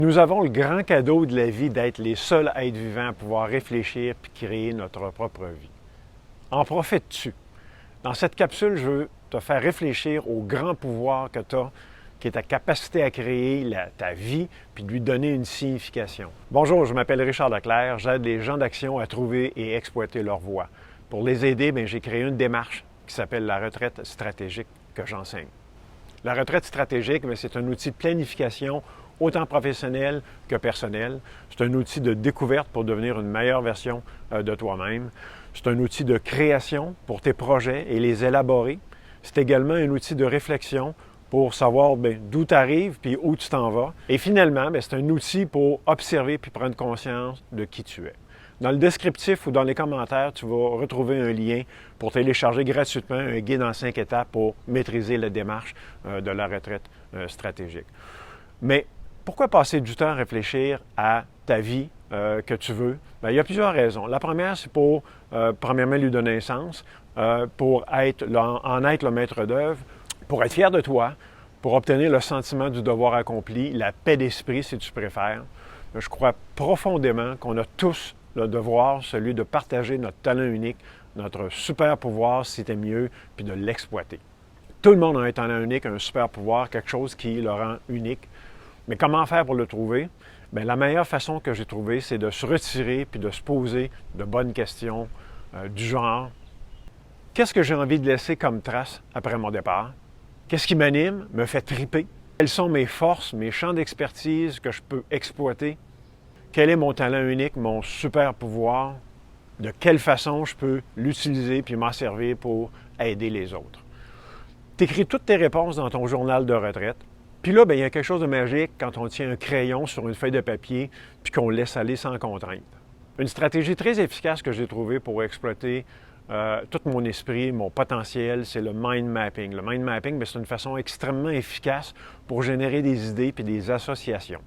Nous avons le grand cadeau de la vie d'être les seuls êtres vivants à pouvoir réfléchir puis créer notre propre vie. En profites-tu? Dans cette capsule, je veux te faire réfléchir au grand pouvoir que tu as, qui est ta capacité à créer ta vie puis de lui donner une signification. Bonjour, je m'appelle Richard Leclerc. J'aide les gens d'action à trouver et exploiter leur voie. Pour les aider, j'ai créé une démarche qui s'appelle la retraite stratégique que j'enseigne. La retraite stratégique, c'est un outil de planification autant professionnel que personnel. C'est un outil de découverte pour devenir une meilleure version de toi-même. C'est un outil de création pour tes projets et les élaborer. C'est également un outil de réflexion pour savoir d'où tu arrives puis où tu t'en vas. Et finalement, c'est un outil pour observer puis prendre conscience de qui tu es. Dans le descriptif ou dans les commentaires, tu vas retrouver un lien pour télécharger gratuitement un guide en 5 étapes pour maîtriser la démarche de la retraite stratégique. Mais pourquoi passer du temps à réfléchir à ta vie que tu veux? Il y a plusieurs raisons. La première, c'est pour, premièrement, lui donner un sens, pour en être le maître d'œuvre, pour être fier de toi, pour obtenir le sentiment du devoir accompli, la paix d'esprit, si tu préfères. Je crois profondément qu'on a tous le devoir, celui de partager notre talent unique, notre super pouvoir, si tu es mieux, puis de l'exploiter. Tout le monde a un talent unique, un super pouvoir, quelque chose qui le rend unique. Mais comment faire pour le trouver? La meilleure façon que j'ai trouvée, c'est de se retirer puis de se poser de bonnes questions du genre « Qu'est-ce que j'ai envie de laisser comme trace après mon départ? Qu'est-ce qui m'anime, me fait triper? Quelles sont mes forces, mes champs d'expertise que je peux exploiter? Quel est mon talent unique, mon super pouvoir? De quelle façon je peux l'utiliser puis m'en servir pour aider les autres? » Tu écris toutes tes réponses dans ton journal de retraite. Puis là, il y a quelque chose de magique quand on tient un crayon sur une feuille de papier puis qu'on le laisse aller sans contrainte. Une stratégie très efficace que j'ai trouvée pour exploiter tout mon esprit, mon potentiel, c'est le mind mapping. Le mind mapping, c'est une façon extrêmement efficace pour générer des idées puis des associations.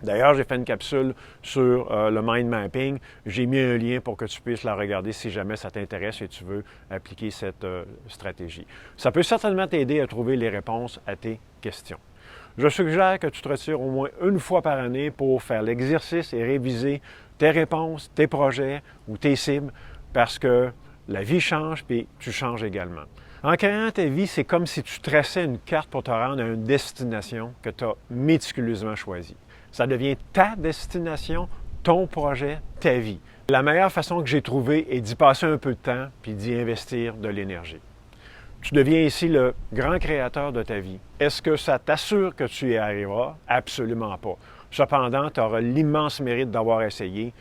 D'ailleurs, j'ai fait une capsule sur le mind mapping. J'ai mis un lien pour que tu puisses la regarder si jamais ça t'intéresse et tu veux appliquer cette stratégie. Ça peut certainement t'aider à trouver les réponses à tes questions. Je suggère que tu te retires au moins une fois par année pour faire l'exercice et réviser tes réponses, tes projets ou tes cibles parce que la vie change puis tu changes également. En créant ta vie, c'est comme si tu traçais une carte pour te rendre à une destination que tu as méticuleusement choisie. Ça devient ta destination, ton projet, ta vie. La meilleure façon que j'ai trouvée est d'y passer un peu de temps puis d'y investir de l'énergie. Tu deviens ici le grand créateur de ta vie. Est-ce que ça t'assure que tu y arriveras? Absolument pas. Cependant, tu auras l'immense mérite d'avoir essayé.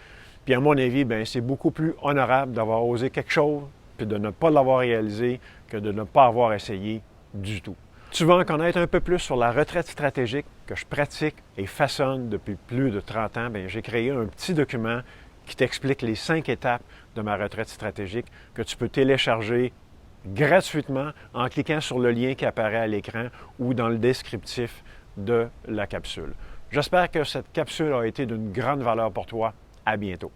Puis à mon avis, c'est beaucoup plus honorable d'avoir osé quelque chose puis de ne pas l'avoir réalisé que de ne pas avoir essayé du tout. Tu veux en connaître un peu plus sur la retraite stratégique que je pratique et façonne depuis plus de 30 ans, j'ai créé un petit document qui t'explique les 5 étapes de ma retraite stratégique que tu peux télécharger gratuitement en cliquant sur le lien qui apparaît à l'écran ou dans le descriptif de la capsule. J'espère que cette capsule a été d'une grande valeur pour toi. À bientôt.